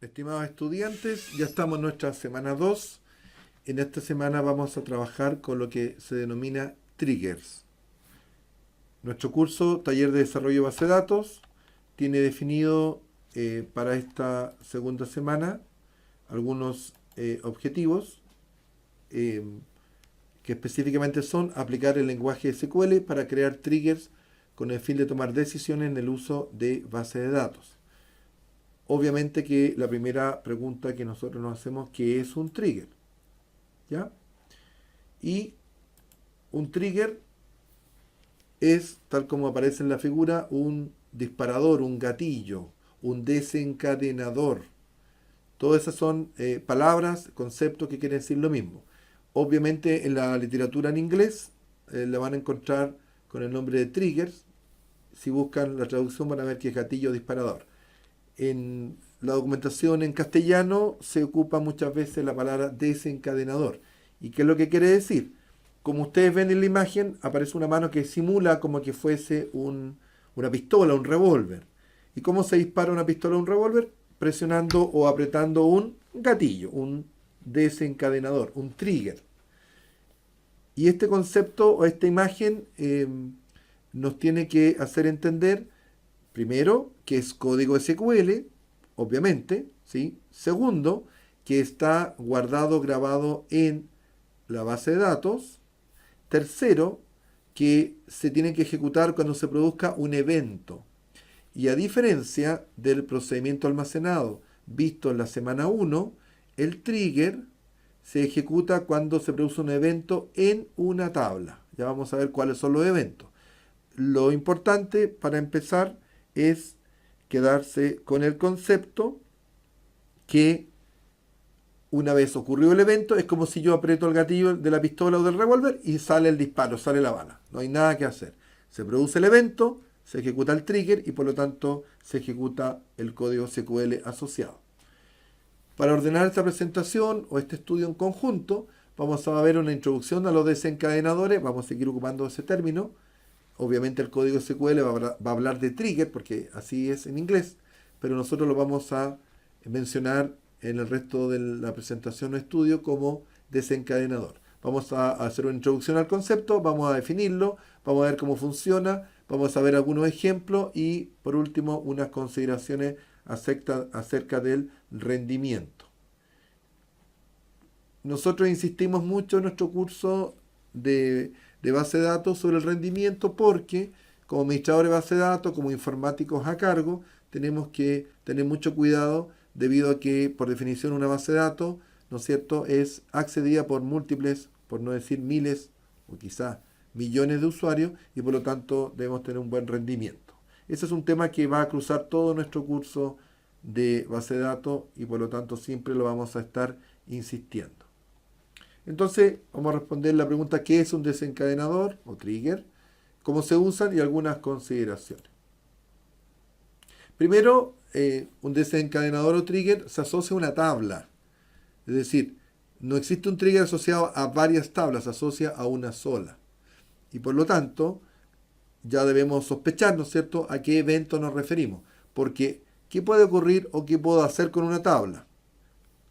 Estimados estudiantes, ya estamos en nuestra semana 2. En esta semana vamos a trabajar con lo que se denomina triggers. Nuestro curso Taller de Desarrollo de Base de Datos tiene definido para esta segunda semana algunos objetivos que específicamente son aplicar el lenguaje SQL para crear triggers con el fin de tomar decisiones en el uso de base de datos. Obviamente que la primera pregunta que nosotros nos hacemos, ¿qué es un trigger? ¿Ya? Y un trigger es, tal como aparece en la figura, un disparador, un gatillo, un desencadenador. Todas esas son palabras, conceptos que quieren decir lo mismo. Obviamente en la literatura en inglés la van a encontrar con el nombre de triggers. Si buscan la traducción van a ver que es gatillo o disparador. En la documentación en castellano se ocupa muchas veces la palabra desencadenador. ¿Y qué es lo que quiere decir? Como ustedes ven en la imagen, aparece una mano que simula como que fuese una pistola, un revólver. ¿Y cómo se dispara una pistola o un revólver? Presionando o apretando un gatillo, un desencadenador, un trigger. Y este concepto o esta imagen nos tiene que hacer entender, primero, que es código SQL, obviamente, ¿sí? Segundo, que está guardado, grabado en la base de datos. Tercero, que se tiene que ejecutar cuando se produzca un evento. Y a diferencia del procedimiento almacenado visto en la semana 1, el trigger se ejecuta cuando se produce un evento en una tabla. Ya vamos a ver cuáles son los eventos. Lo importante para empezar es quedarse con el concepto que una vez ocurrió el evento, es como si yo aprieto el gatillo de la pistola o del revólver y sale el disparo, sale la bala. No hay nada que hacer. Se produce el evento, se ejecuta el trigger y por lo tanto se ejecuta el código SQL asociado. Para ordenar esta presentación o este estudio en conjunto, vamos a ver una introducción a los desencadenadores, vamos a seguir ocupando ese término. Obviamente el código SQL va a hablar de trigger, porque así es en inglés, pero nosotros lo vamos a mencionar en el resto de la presentación o estudio como desencadenador. Vamos a hacer una introducción al concepto, vamos a definirlo, vamos a ver cómo funciona, vamos a ver algunos ejemplos y por último unas consideraciones acerca del rendimiento. Nosotros insistimos mucho en nuestro curso de base de datos sobre el rendimiento porque como administradores de base de datos, como informáticos a cargo, tenemos que tener mucho cuidado debido a que por definición una base de datos, ¿no es cierto?, es accedida por múltiples, por no decir miles o quizás millones de usuarios y por lo tanto debemos tener un buen rendimiento. Ese es un tema que va a cruzar todo nuestro curso de base de datos y por lo tanto siempre lo vamos a estar insistiendo. Entonces vamos a responder la pregunta ¿qué es un desencadenador o trigger? ¿Cómo se usan? Y algunas consideraciones. Primero, un desencadenador o trigger se asocia a una tabla. Es decir, no existe un trigger asociado a varias tablas, se asocia a una sola. Y por lo tanto, ya debemos sospechar, ¿no es cierto?, a qué evento nos referimos. Porque, ¿qué puede ocurrir o qué puedo hacer con una tabla?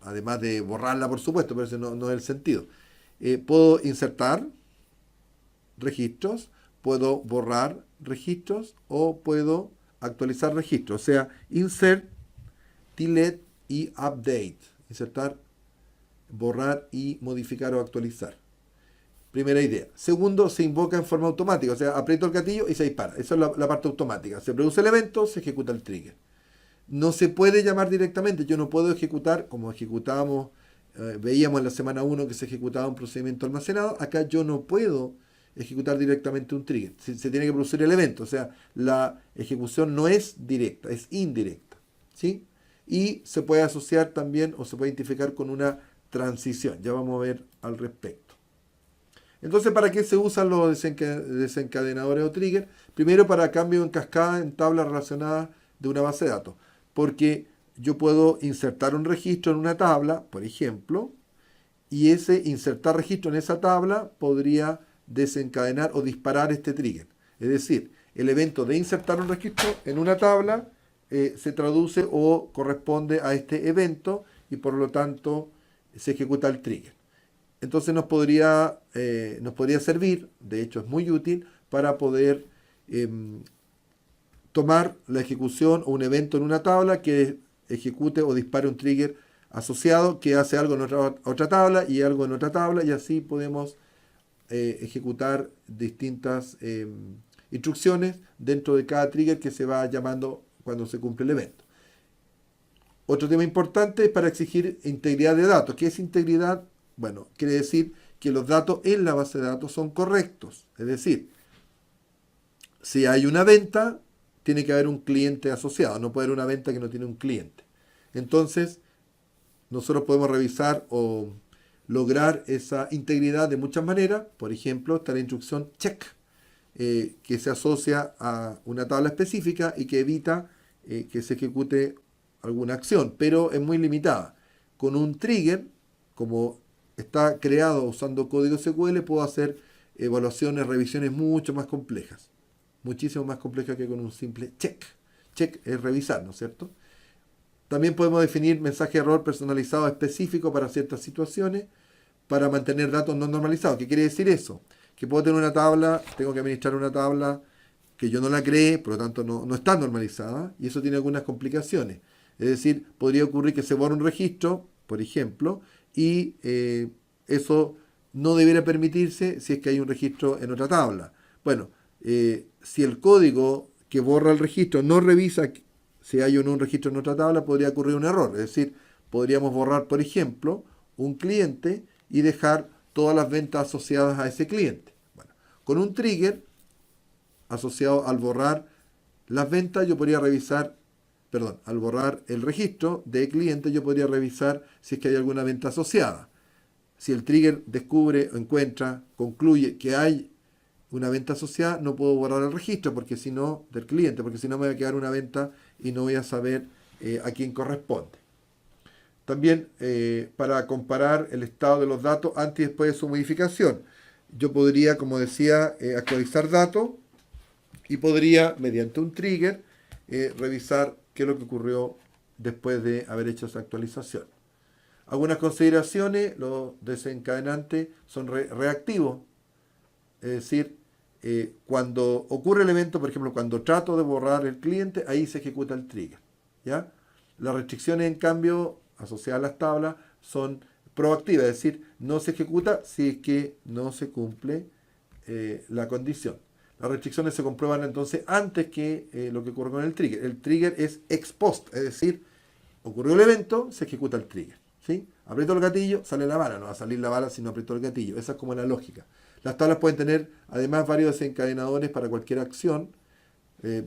Además de borrarla, por supuesto, pero ese no es el sentido. Puedo insertar registros, puedo borrar registros o puedo actualizar registros. O sea, insert, delete y update. Insertar, borrar y modificar o actualizar. Primera idea. Segundo, se invoca en forma automática. O sea, aprieto el gatillo y se dispara. Esa es la parte automática. Se produce el evento, se ejecuta el trigger. No se puede llamar directamente. Yo no puedo ejecutar, como ejecutábamos, veíamos en la semana 1 que se ejecutaba un procedimiento almacenado. Acá yo no puedo ejecutar directamente un trigger. Se tiene que producir el evento. O sea, la ejecución no es directa, es indirecta. ¿Sí? Y se puede asociar también o se puede identificar con una transición. Ya vamos a ver al respecto. Entonces, ¿para qué se usan los desencadenadores o triggers? Primero, para cambio en cascada en tablas relacionadas de una base de datos. Porque yo puedo insertar un registro en una tabla, por ejemplo, y ese insertar registro en esa tabla podría desencadenar o disparar este trigger. Es decir, el evento de insertar un registro en una tabla se traduce o corresponde a este evento y por lo tanto se ejecuta el trigger. Entonces nos podría servir, de hecho es muy útil, para poder tomar la ejecución o un evento en una tabla que ejecute o dispare un trigger asociado que hace algo en otra tabla y algo en otra tabla, y así podemos ejecutar distintas instrucciones dentro de cada trigger que se va llamando cuando se cumple el evento. Otro tema importante es para exigir integridad de datos. ¿Qué es integridad? Bueno, quiere decir que los datos en la base de datos son correctos. Es decir, si hay una venta, tiene que haber un cliente asociado. No puede haber una venta que no tiene un cliente. Entonces, nosotros podemos revisar o lograr esa integridad de muchas maneras. Por ejemplo, está la instrucción check, que se asocia a una tabla específica y que evita que se ejecute alguna acción, pero es muy limitada. Con un trigger, como está creado usando código SQL, puedo hacer evaluaciones, revisiones mucho más complejas, muchísimo más complejas que con un simple check. Check es revisar, ¿no es cierto? También podemos definir mensaje de error personalizado específico para ciertas situaciones para mantener datos no normalizados. ¿Qué quiere decir eso? Que puedo tener una tabla, tengo que administrar una tabla que yo no la creé, por lo tanto no está normalizada, y eso tiene algunas complicaciones. Es decir, podría ocurrir que se borre un registro, por ejemplo, y eso no debiera permitirse si es que hay un registro en otra tabla. Bueno, si el código que borra el registro no revisa si hay o no un registro en otra tabla, podría ocurrir un error. Es decir, podríamos borrar, por ejemplo, un cliente y dejar todas las ventas asociadas a ese cliente. Bueno, con un trigger asociado al borrar las ventas, yo podría revisar, perdón, al borrar el registro de cliente, yo podría revisar si es que hay alguna venta asociada. Si el trigger descubre, encuentra, concluye que hay una venta asociada, no puedo borrar el registro porque si no, del cliente, porque si no me va a quedar una venta y no voy a saber a quién corresponde. También para comparar el estado de los datos antes y después de su modificación. Yo podría, como decía, actualizar datos y podría, mediante un trigger, revisar qué es lo que ocurrió después de haber hecho esa actualización. Algunas consideraciones: los desencadenantes son reactivos, es decir, cuando ocurre el evento, por ejemplo, cuando trato de borrar el cliente, ahí se ejecuta el trigger, ¿ya? Las restricciones, en cambio, asociadas a las tablas, son proactivas, es decir, no se ejecuta si es que no se cumple la condición. Las restricciones se comprueban entonces antes que lo que ocurre con el trigger. El trigger es ex post, es decir, ocurrió el evento, se ejecuta el trigger, ¿sí? Aprieto el gatillo, sale la bala, no va a salir la bala si no aprieto el gatillo. Esa es como la lógica. Las tablas pueden tener además varios desencadenadores para cualquier acción,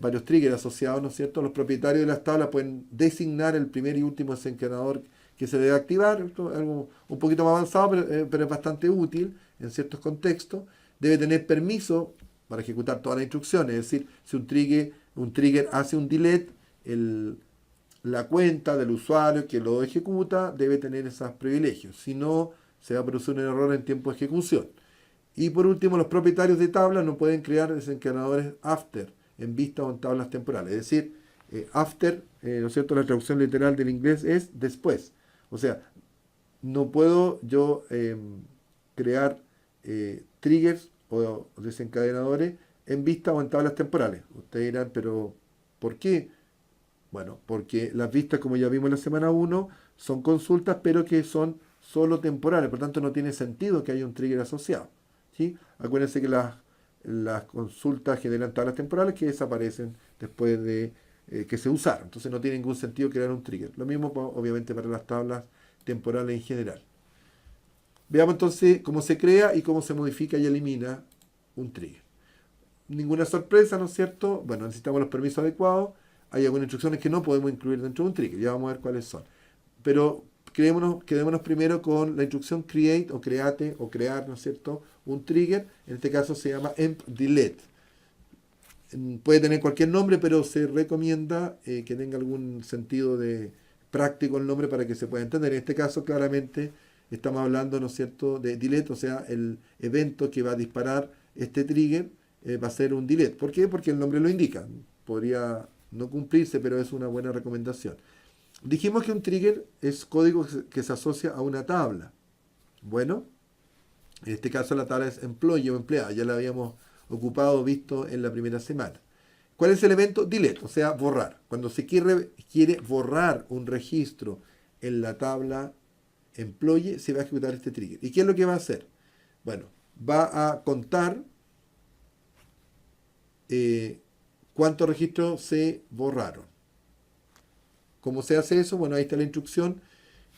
varios triggers asociados, ¿no es cierto? Los propietarios de las tablas pueden designar el primer y último desencadenador que se debe activar. Esto es algo un poquito más avanzado, pero es bastante útil en ciertos contextos. Debe tener permiso para ejecutar todas las instrucciones, es decir, si un trigger hace un delete, la cuenta del usuario que lo ejecuta debe tener esos privilegios, si no se va a producir un error en tiempo de ejecución. Y por último, los propietarios de tablas no pueden crear desencadenadores after en vista o en tablas temporales. Es decir, after, ¿no es cierto? La traducción literal del inglés es después. O sea, no puedo yo crear triggers o desencadenadores en vista o en tablas temporales. Ustedes dirán, pero ¿por qué? Bueno, porque las vistas, como ya vimos en la semana 1, son consultas, pero que son solo temporales. Por tanto, no tiene sentido que haya un trigger asociado, ¿sí? Acuérdense que las consultas generan tablas temporales que desaparecen después de que se usaron. Entonces no tiene ningún sentido crear un trigger. Lo mismo, obviamente, para las tablas temporales en general. Veamos entonces cómo se crea y cómo se modifica y elimina un trigger. Ninguna sorpresa, ¿no es cierto? Bueno, necesitamos los permisos adecuados. Hay algunas instrucciones que no podemos incluir dentro de un trigger. Ya vamos a ver cuáles son. Pero quedémonos primero con la instrucción create o create o crear, ¿no es cierto?, un trigger. En este caso se llama emp delete. Puede tener cualquier nombre, pero se recomienda que tenga algún sentido de práctico el nombre para que se pueda entender. En este caso, claramente, estamos hablando, ¿no es cierto?, de delete, o sea, el evento que va a disparar este trigger va a ser un delete. ¿Por qué? Porque el nombre lo indica. Podría no cumplirse, pero es una buena recomendación. Dijimos que un trigger es código que se asocia a una tabla. Bueno, en este caso la tabla es employee o empleado, ya la habíamos ocupado, visto en la primera semana. ¿Cuál es el evento? Delete, o sea, borrar. Cuando se quiere borrar un registro en la tabla employee, se va a ejecutar este trigger. ¿Y qué es lo que va a hacer? Bueno, va a contar cuántos registros se borraron. ¿Cómo se hace eso? Bueno, ahí está la instrucción.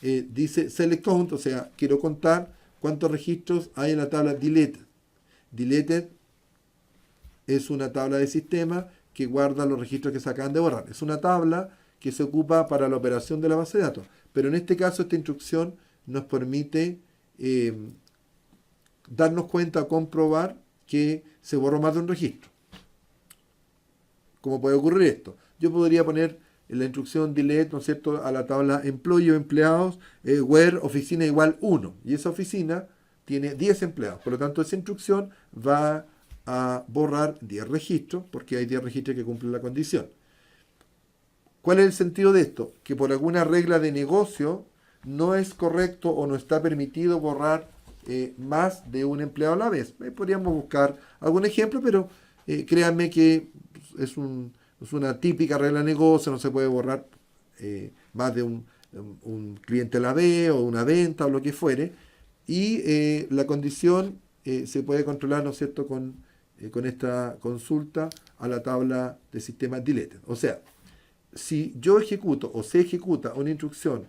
Dice select count, o sea, quiero contar cuántos registros hay en la tabla deleted. Deleted es una tabla de sistema que guarda los registros que se acaban de borrar. Es una tabla que se ocupa para la operación de la base de datos. Pero en este caso esta instrucción nos permite darnos cuenta o comprobar que se borró más de un registro. ¿Cómo puede ocurrir esto? Yo podría poner en la instrucción delete, ¿no es cierto?, a la tabla employee o empleados, where oficina igual 1. Y esa oficina tiene 10 empleados. Por lo tanto, esa instrucción va a borrar 10 registros, porque hay 10 registros que cumplen la condición. ¿Cuál es el sentido de esto? Que por alguna regla de negocio no es correcto o no está permitido borrar más de un empleado a la vez. Podríamos buscar algún ejemplo, pero créanme que es una típica regla de negocio, no se puede borrar más de un cliente a la vez o una venta o lo que fuere. Y la condición se puede controlar, ¿no es cierto?, con esta consulta a la tabla de sistema deleted. O sea, si yo ejecuto o se ejecuta una instrucción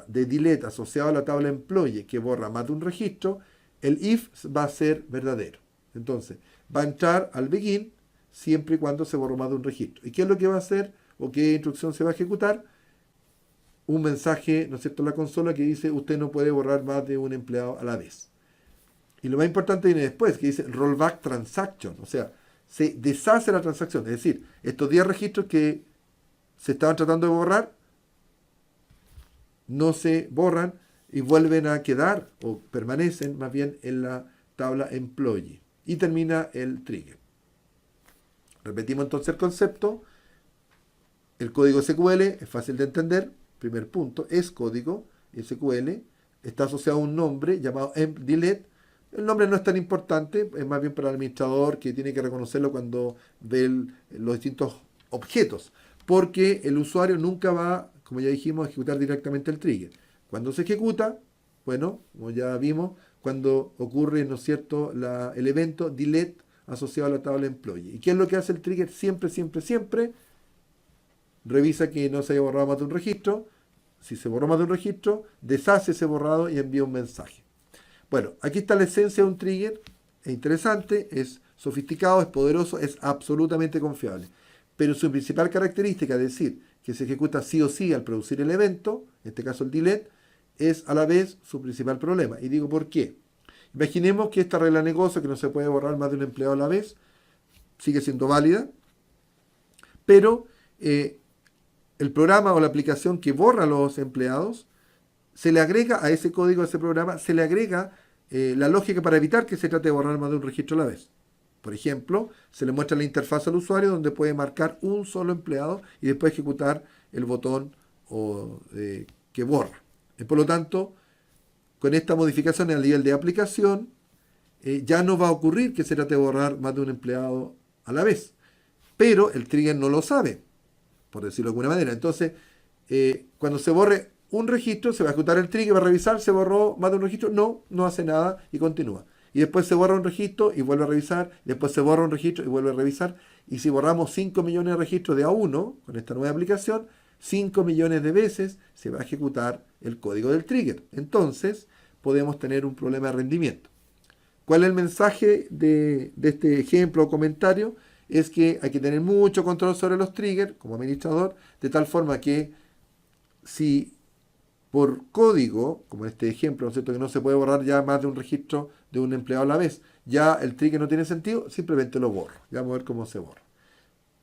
de delete asociada a la tabla employee que borra más de un registro, el if va a ser verdadero. Entonces, va a entrar al begin siempre y cuando se borró más de un registro. ¿Y qué es lo que va a hacer o qué instrucción se va a ejecutar? Un mensaje, ¿no es cierto?, en la consola que dice usted no puede borrar más de un empleado a la vez. Y lo más importante viene después, que dice rollback transaction, o sea, se deshace la transacción. Es decir, estos 10 registros que se estaban tratando de borrar no se borran y vuelven a quedar o permanecen más bien en la tabla employee. Y termina el trigger. Repetimos entonces el concepto. El código SQL es fácil de entender. Primer punto, es código SQL. Está asociado a un nombre llamado delete. El nombre no es tan importante, es más bien para el administrador que tiene que reconocerlo cuando ve los distintos objetos. Porque el usuario nunca va, como ya dijimos, a ejecutar directamente el trigger. Cuando se ejecuta, bueno, como ya vimos, cuando ocurre, ¿no es cierto?, el evento delete asociado a la tabla employee. ¿Y qué es lo que hace el trigger? Siempre, siempre, siempre revisa que no se haya borrado más de un registro. Si se borró más de un registro, deshace ese borrado y envía un mensaje. Bueno, aquí está la esencia de un trigger. Es interesante, es sofisticado, es poderoso, es absolutamente confiable. Pero su principal característica, es decir, que se ejecuta sí o sí al producir el evento, en este caso el delete, es a la vez su principal problema. Y digo, ¿por qué? Imaginemos que esta regla de negocio, que no se puede borrar más de un empleado a la vez, sigue siendo válida, pero el programa o la aplicación que borra a los empleados, se le agrega a ese código, a ese programa, se le agrega la lógica para evitar que se trate de borrar más de un registro a la vez. Por ejemplo, se le muestra la interfaz al usuario donde puede marcar un solo empleado y después ejecutar el botón que borra. Por lo tanto, con esta modificación al nivel de aplicación, ya no va a ocurrir que se trate de borrar más de un empleado a la vez. Pero el trigger no lo sabe, por decirlo de alguna manera. Entonces, cuando se borre un registro, se va a ejecutar el trigger, va a revisar, se borró más de un registro, no hace nada y continúa. Y después se borra un registro y vuelve a revisar, después se borra un registro y vuelve a revisar. Y si borramos 5 millones de registros de A1 con esta nueva aplicación, 5 millones de veces se va a ejecutar el código del trigger. Entonces, podemos tener un problema de rendimiento. ¿Cuál es el mensaje de este ejemplo o comentario? Es que hay que tener mucho control sobre los triggers como administrador, de tal forma que si por código, como en este ejemplo, ¿no es cierto?, que no se puede borrar ya más de un registro de un empleado a la vez, ya el trigger no tiene sentido, simplemente lo borro. Ya vamos a ver cómo se borra.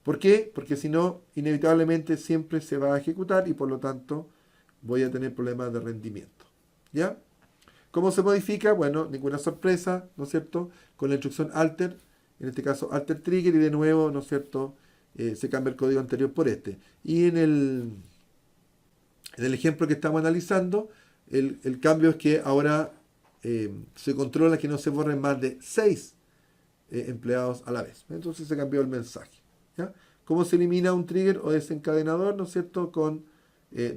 ¿Por qué? Porque si no, inevitablemente siempre se va a ejecutar y por lo tanto voy a tener problemas de rendimiento. ¿Ya? ¿Cómo se modifica? Bueno, ninguna sorpresa, ¿no es cierto?, con la instrucción alter, en este caso alter trigger, y de nuevo, ¿no es cierto?, se cambia el código anterior por este. Y en el ejemplo que estamos analizando, el cambio es que ahora se controla que no se borren más de 6 empleados a la vez. Entonces se cambió el mensaje. ¿Ya? ¿Cómo se elimina un trigger o desencadenador? ¿No es cierto? Con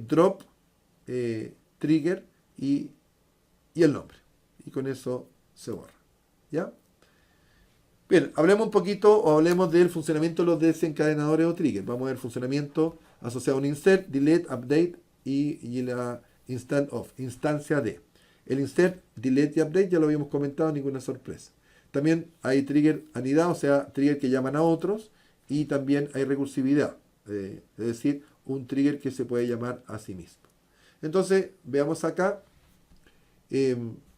drop, trigger y el nombre. Y con eso se borra. ¿Ya? Bien, hablemos un poquito o hablemos del funcionamiento de los desencadenadores o triggers. Vamos a ver el funcionamiento asociado a un insert, delete, update y la instancia de. El insert, delete y update ya lo habíamos comentado, ninguna sorpresa. También hay trigger anidados, o sea, trigger que llaman a otros, y también hay recursividad, es decir, un trigger que se puede llamar a sí mismo. Entonces, veamos acá.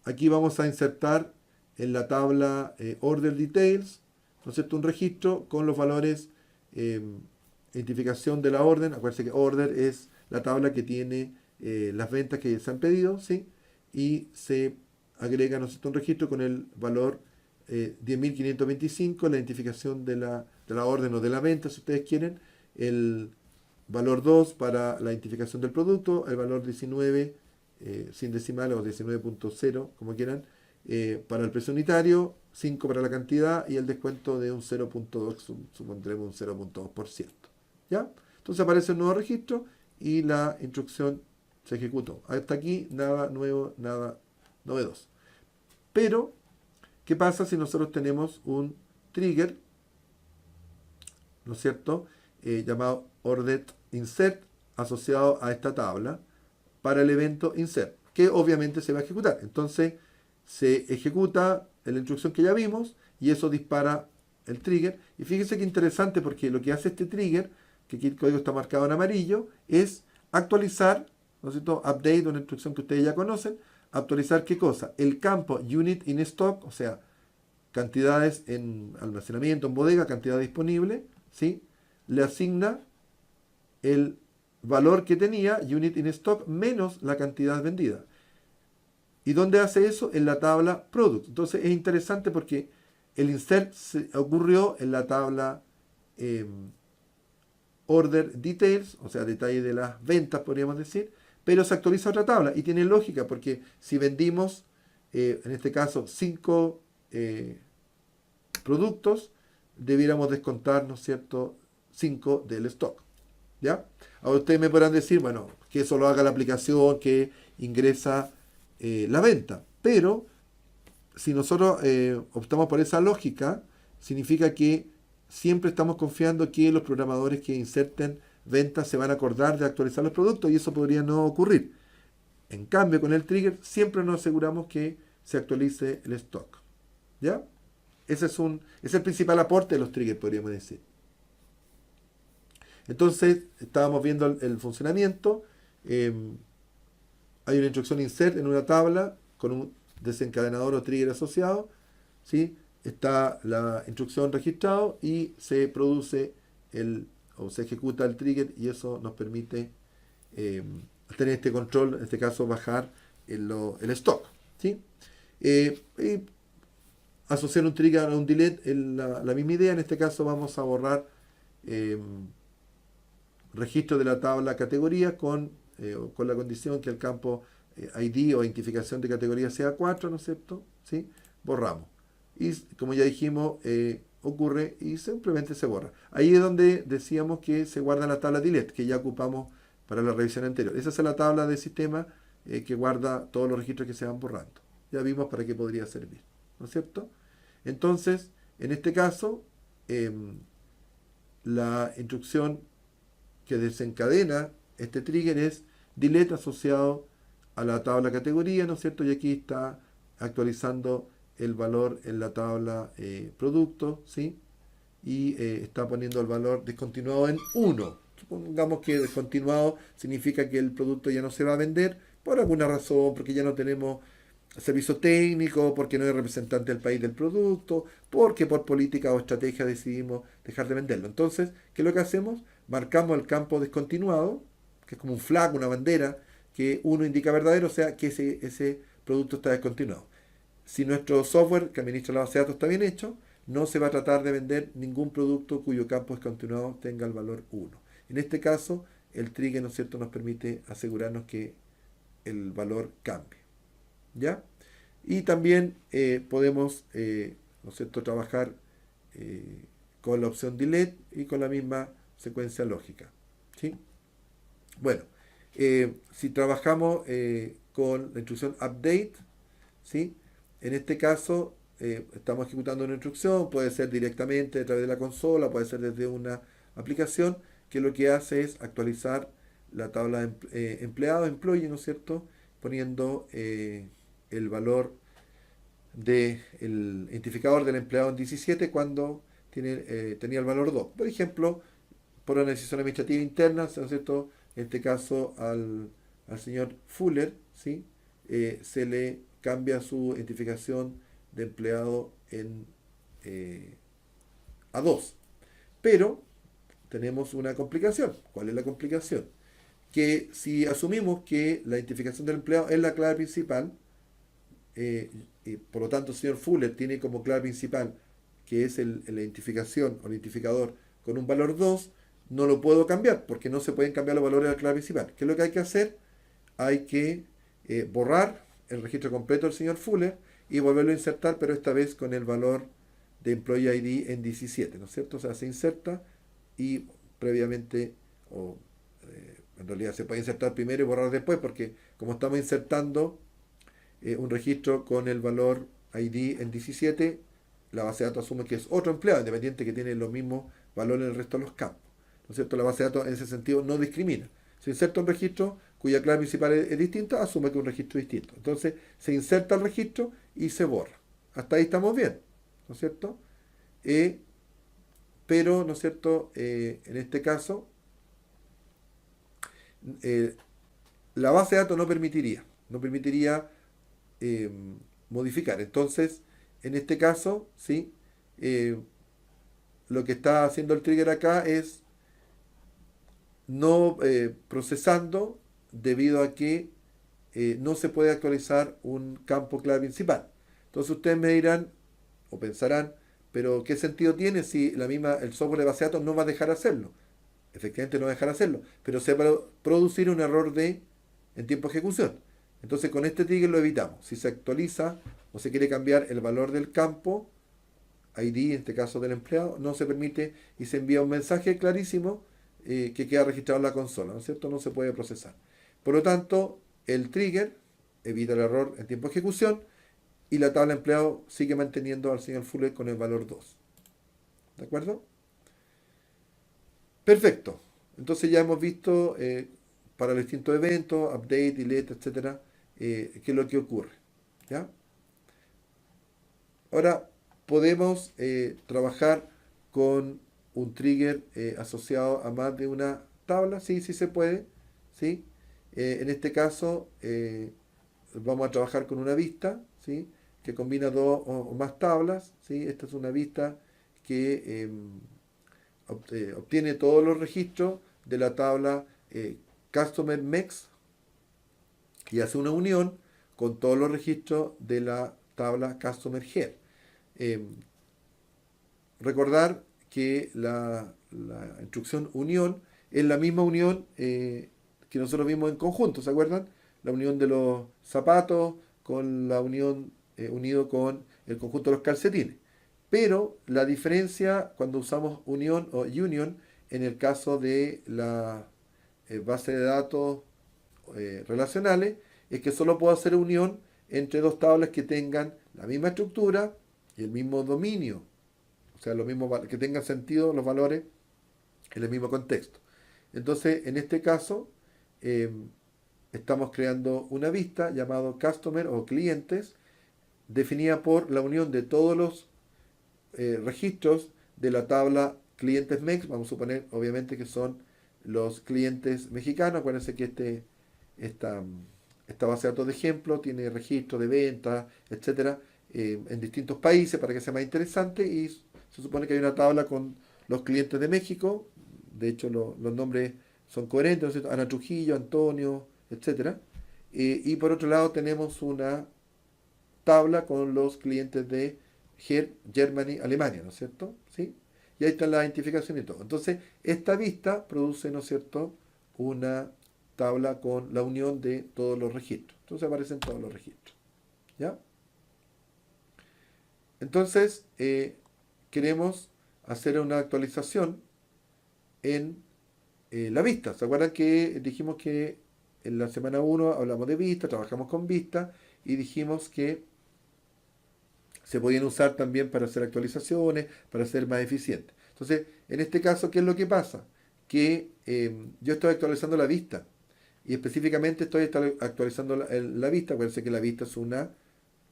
Aquí vamos a insertar en la tabla Order Details, ¿no es cierto?, un registro con los valores identificación de la orden. Acuérdense que Order es la tabla que tiene las ventas que se han pedido, ¿sí? Y se agrega, ¿no es cierto?, un registro con el valor 10.525, la identificación de la orden o de la venta, si ustedes quieren, el valor 2 para la identificación del producto, el valor 19 sin decimales o 19.0, como quieran, para el precio unitario, 5 para la cantidad y el descuento de un 0.2, supondremos un 0.2%. ¿Ya? Entonces aparece un nuevo registro y la instrucción se ejecutó. Hasta aquí nada nuevo, nada novedoso. Pero, ¿qué pasa si nosotros tenemos un trigger, ¿no es cierto?, llamado ordered insert asociado a esta tabla para el evento insert, que obviamente se va a ejecutar. Entonces, se ejecuta la instrucción que ya vimos y eso dispara el trigger. Y fíjense qué interesante, porque lo que hace este trigger, que aquí el código está marcado en amarillo, es actualizar, ¿no es cierto?, update, una instrucción que ustedes ya conocen. Actualizar ¿qué cosa? El campo unit in stock, o sea, cantidades en almacenamiento, en bodega, cantidad disponible, ¿sí? Le asigna el valor que tenía unit in stock menos la cantidad vendida. ¿Y dónde hace eso? En la tabla product. Entonces es interesante porque el insert se ocurrió en la tabla order details, o sea, detalle de las ventas, podríamos decir, pero se actualiza otra tabla y tiene lógica porque si vendimos, en este caso, 5 productos, debiéramos descontar, ¿no es cierto?, 5 del stock. ¿Ya? Ahora ustedes me podrán decir, bueno, que eso lo haga la aplicación que ingresa la venta. Pero si nosotros optamos por esa lógica, significa que siempre estamos confiando que los programadores que inserten ventas se van a acordar de actualizar los productos y eso podría no ocurrir. En cambio, con el trigger siempre nos aseguramos que se actualice el stock. ¿Ya? Ese es el principal aporte de los triggers, podríamos decir. Entonces, estábamos viendo el funcionamiento. Hay una instrucción insert en una tabla con un desencadenador o trigger asociado. ¿Sí? Está la instrucción registrado y se produce o se ejecuta el trigger y eso nos permite tener este control, en este caso bajar el stock. ¿Sí? Y asociar un trigger a un delete es la misma idea. En este caso vamos a borrar registro de la tabla categoría con la condición que el campo ID o identificación de categoría sea 4, ¿no es cierto? ¿Sí? Borramos. Y como ya dijimos, ocurre y simplemente se borra. Ahí es donde decíamos que se guarda la tabla delete, que ya ocupamos para la revisión anterior. Esa es la tabla de sistema que guarda todos los registros que se van borrando. Ya vimos para qué podría servir, ¿no es cierto? Entonces, en este caso, la instrucción que desencadena este trigger es delete asociado a la tabla categoría, ¿no es cierto? Y aquí está actualizando el valor en la tabla producto, ¿sí? Y está poniendo el valor descontinuado en 1. Supongamos que descontinuado significa que el producto ya no se va a vender por alguna razón, porque ya no tenemos servicio técnico, porque no hay representante del país del producto, porque por política o estrategia decidimos dejar de venderlo. Entonces, ¿qué es lo que hacemos? Marcamos el campo descontinuado, que es como un flag, una bandera, que uno indica verdadero, o sea que ese producto está descontinuado. Si nuestro software que administra la base de datos está bien hecho, no se va a tratar de vender ningún producto cuyo campo descontinuado tenga el valor 1. En este caso, el trigger, ¿no es cierto?, nos permite asegurarnos que el valor cambie. ¿Ya? Y también podemos, ¿no es cierto?, trabajar con la opción delete y con la misma secuencia lógica. ¿Sí? Bueno, si trabajamos con la instrucción update, ¿sí? En este caso estamos ejecutando una instrucción, puede ser directamente a través de la consola, puede ser desde una aplicación, que lo que hace es actualizar la tabla de empleado, employee, ¿no es cierto?, poniendo el valor del identificador del empleado en 17 cuando tenía el valor 2. Por ejemplo, por una decisión administrativa interna, ¿no es cierto?, en este caso al señor Fuller, ¿sí? Se le cambia su identificación de empleado a 2. Pero tenemos una complicación. ¿Cuál es la complicación? Que si asumimos que la identificación del empleado es la clave principal, y por lo tanto el señor Fuller tiene como clave principal que es la identificación o el identificador con un valor 2, no lo puedo cambiar porque no se pueden cambiar los valores de la clave principal. ¿Qué es lo que hay que hacer? Hay que borrar el registro completo del señor Fuller y volverlo a insertar, pero esta vez con el valor de Employee ID en 17, ¿no es cierto? O sea, se inserta y previamente, o en realidad se puede insertar primero y borrar después, porque como estamos insertando un registro con el valor ID en 17, la base de datos asume que es otro empleado, independiente que tiene los mismos valores en el resto de los campos. ¿No es cierto? La base de datos en ese sentido no discrimina. Se inserta un registro cuya clave principal es distinta, asume que es un registro distinto. Entonces se inserta el registro y se borra. Hasta ahí estamos bien, ¿no es cierto? Pero, ¿no es cierto?, en este caso, eh, la base de datos no permitiría eh, modificar. Entonces, en este caso, ¿sí? Lo que está haciendo el trigger acá es no procesando debido a que no se puede actualizar un campo clave principal. Entonces ustedes me dirán o pensarán, pero ¿qué sentido tiene si el software de base de datos no va a dejar hacerlo? Efectivamente no va a dejar hacerlo, pero se va a producir un error en tiempo de ejecución. Entonces con este trigger lo evitamos. Si se actualiza o se quiere cambiar el valor del campo, ID, en este caso del empleado, no se permite y se envía un mensaje clarísimo que queda registrado en la consola, ¿no es cierto? No se puede procesar. Por lo tanto, el trigger evita el error en tiempo de ejecución y la tabla de empleado sigue manteniendo al señor Fuller con el valor 2. ¿De acuerdo? Perfecto. Entonces ya hemos visto para los distintos eventos, update, delete, etcétera, qué es lo que ocurre. ¿Ya? Ahora podemos trabajar con un trigger asociado a más de una tabla. Sí, sí se puede. ¿Sí? En este caso vamos a trabajar con una vista, ¿sí?, que combina dos o más tablas. ¿Sí? Esta es una vista que obtiene todos los registros de la tabla Customer Mex y hace una unión con todos los registros de la tabla Customer Head. Eh, Recordar que la instrucción unión es la misma unión que nosotros vimos en conjunto, ¿se acuerdan? La unión de los zapatos con la unión unido con el conjunto de los calcetines. Pero la diferencia cuando usamos unión o union en el caso de la base de datos relacionales es que solo puedo hacer unión entre dos tablas que tengan la misma estructura y el mismo dominio, o sea, que tengan sentido los valores en el mismo contexto. Entonces, en este caso, eh, estamos creando una vista llamado Customer o clientes, definida por la unión de todos los registros de la tabla clientes MEX. Vamos a suponer, obviamente, que son los clientes mexicanos. Acuérdense que esta base de datos de ejemplo tiene registros de ventas, etcétera, en distintos países para que sea más interesante, y se supone que hay una tabla con los clientes de México. De hecho los nombres son coherentes, ¿no? Ana Trujillo, Antonio, etcétera. Y por otro lado tenemos una tabla con los clientes de Germany, Alemania, ¿no es cierto? ¿Sí? Y ahí está la identificación y todo. Entonces, esta vista produce, ¿no es cierto?, una tabla con la unión de todos los registros. Entonces aparecen todos los registros. ¿Ya? Entonces, queremos hacer una actualización en la vista. ¿Se acuerdan que dijimos que en la semana 1 hablamos de vista, trabajamos con vista y dijimos que se podían usar también para hacer actualizaciones, para ser más eficientes? Entonces, en este caso, ¿qué es lo que pasa? Que yo estoy actualizando la vista y específicamente estoy actualizando la vista. Acuérdense que la vista es una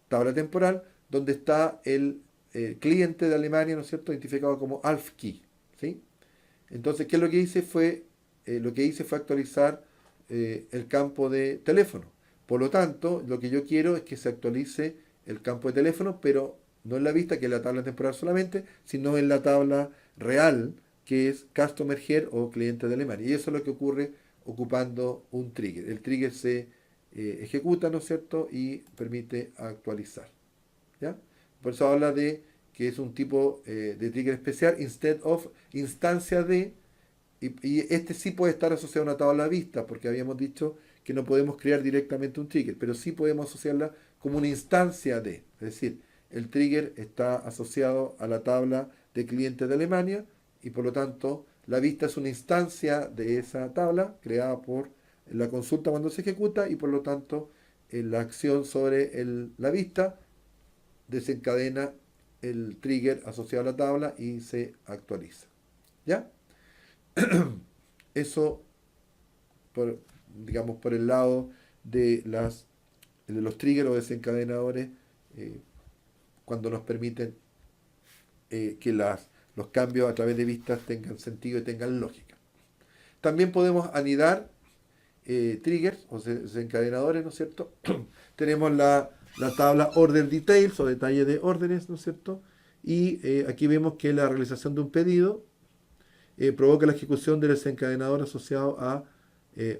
tabla temporal donde está el cliente de Alemania, ¿no es cierto?, identificado como ALFKey, ¿sí? Entonces, ¿qué es lo que hice? Lo que hice fue actualizar el campo de teléfono. Por lo tanto, lo que yo quiero es que se actualice el campo de teléfono, pero no en la vista, que es la tabla temporal solamente, sino en la tabla real, que es Customer Here o cliente de Alemania. Y eso es lo que ocurre ocupando un trigger. El trigger se ejecuta, ¿no es cierto?, y permite actualizar. ¿Ya? Por eso habla de que es un tipo de trigger especial, instead of, instancia de, y este sí puede estar asociado a una tabla de vista, porque habíamos dicho que no podemos crear directamente un trigger, pero sí podemos asociarla como una instancia de, es decir, el trigger está asociado a la tabla de clientes de Alemania y por lo tanto la vista es una instancia de esa tabla creada por la consulta cuando se ejecuta y por lo tanto la acción sobre la vista desencadena el trigger asociado a la tabla y se actualiza. ¿Ya? Eso, por, digamos, por el lado de, de los triggers o desencadenadores, eh, cuando nos permiten que los cambios a través de vistas tengan sentido y tengan lógica. También podemos anidar triggers o desencadenadores, ¿no es cierto? Tenemos la tabla Order Details o detalle de órdenes, ¿no es cierto? Y aquí vemos que la realización de un pedido provoca la ejecución del desencadenador asociado a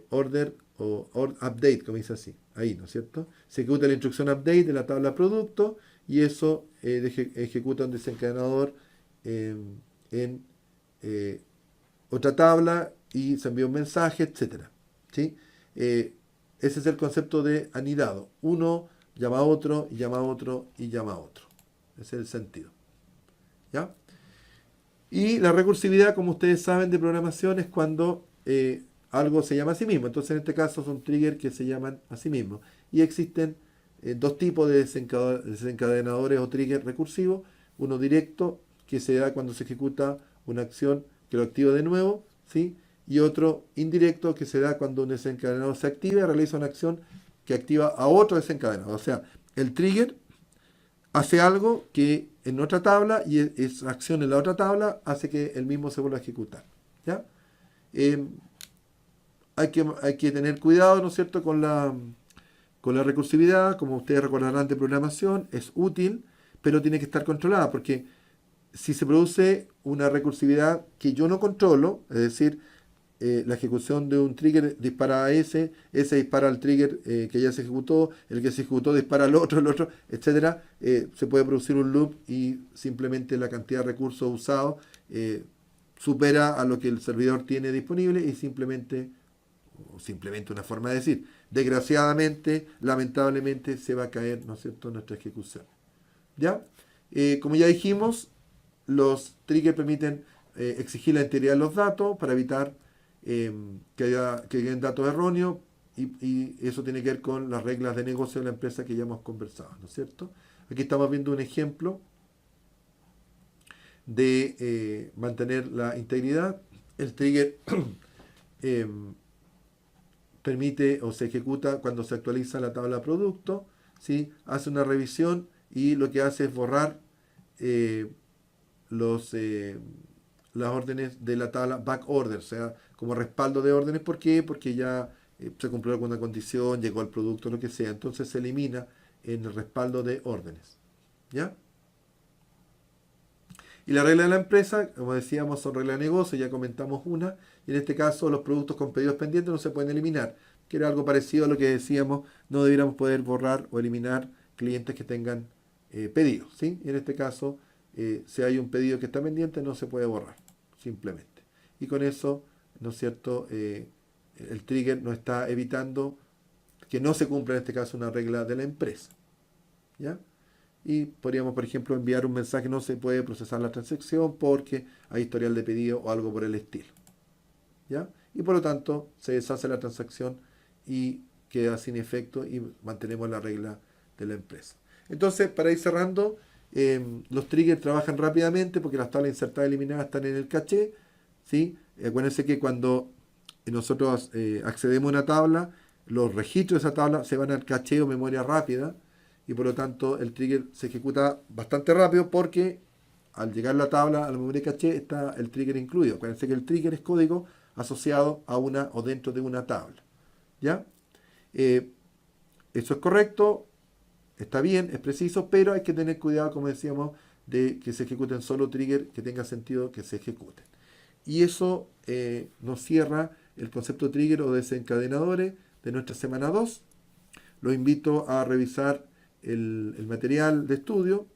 order o update, como dice así, ahí, ¿no es cierto? Se ejecuta la instrucción update de la tabla producto y eso ejecuta un desencadenador en otra tabla y se envía un mensaje, etcétera. ¿Sí? Ese es el concepto de anidado. Uno llama a otro, y llama a otro, y llama a otro. Ese es el sentido. ¿Ya? Y la recursividad, como ustedes saben, de programación es cuando algo se llama a sí mismo. Entonces, en este caso, son triggers que se llaman a sí mismos. Y existen dos tipos de desencadenadores o triggers recursivos. Uno directo, que se da cuando se ejecuta una acción que lo activa de nuevo, ¿sí? Y otro indirecto, que se da cuando un desencadenador se activa y realiza una acción que activa a otro desencadenador. O sea, el trigger hace algo que en otra tabla y esa acción en la otra tabla hace que el mismo se vuelva a ejecutar. ¿Ya? Hay que tener cuidado, ¿no es cierto?, con la recursividad. Como ustedes recordarán de programación, es útil, pero tiene que estar controlada, porque si se produce una recursividad que yo no controlo, es decir, la ejecución de un trigger dispara a ese dispara al trigger que ya se ejecutó, el que se ejecutó dispara al otro, el otro, etcétera, se puede producir un loop y simplemente la cantidad de recursos usados supera a lo que el servidor tiene disponible y simplemente una forma de decir, desgraciadamente, lamentablemente se va a caer, ¿no es cierto?, nuestra ejecución. ¿Ya? Como ya dijimos, los triggers permiten exigir la integridad de los datos para evitar que hayan datos erróneos y eso tiene que ver con las reglas de negocio de la empresa que ya hemos conversado, ¿no es cierto? Aquí estamos viendo un ejemplo de mantener la integridad. El trigger permite o se ejecuta cuando se actualiza la tabla de producto, ¿sí? Hace una revisión y lo que hace es borrar las órdenes de la tabla back order, o sea, como respaldo de órdenes. ¿Por qué? Porque ya se cumplió alguna condición, llegó al producto, lo que sea. Entonces se elimina en el respaldo de órdenes. ¿Ya? Y la regla de la empresa, como decíamos, son reglas de negocio, ya comentamos una, y en este caso los productos con pedidos pendientes no se pueden eliminar, que era algo parecido a lo que decíamos, no debiéramos poder borrar o eliminar clientes que tengan pedido, ¿sí? Y en este caso, si hay un pedido que está pendiente, no se puede borrar, simplemente. Y con eso, ¿no es cierto? El trigger no está evitando que no se cumpla en este caso una regla de la empresa, ¿ya? Y podríamos, por ejemplo, enviar un mensaje: no se puede procesar la transacción porque hay historial de pedido o algo por el estilo, ¿ya? Y por lo tanto se deshace la transacción y queda sin efecto y mantenemos la regla de la empresa. Entonces, para ir cerrando, los triggers trabajan rápidamente porque las tablas insertadas y eliminadas están en el caché, ¿sí? Acuérdense que cuando nosotros accedemos a una tabla, los registros de esa tabla se van al caché o memoria rápida, y por lo tanto el trigger se ejecuta bastante rápido porque al llegar la tabla a la memoria caché está el trigger incluido. Acuérdense que el trigger es código asociado a una o dentro de una tabla, ¿ya? Eh, Eso es correcto, está bien, es preciso, pero hay que tener cuidado, como decíamos, de que se ejecuten solo triggers que tenga sentido que se ejecuten. Y eso nos cierra el concepto de trigger o desencadenadores de nuestra semana 2. Los invito a revisar el material de estudio,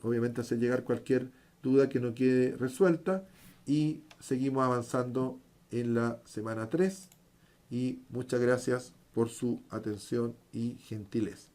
obviamente hacer llegar cualquier duda que no quede resuelta, y seguimos avanzando en la semana 3. Y muchas gracias por su atención y gentileza.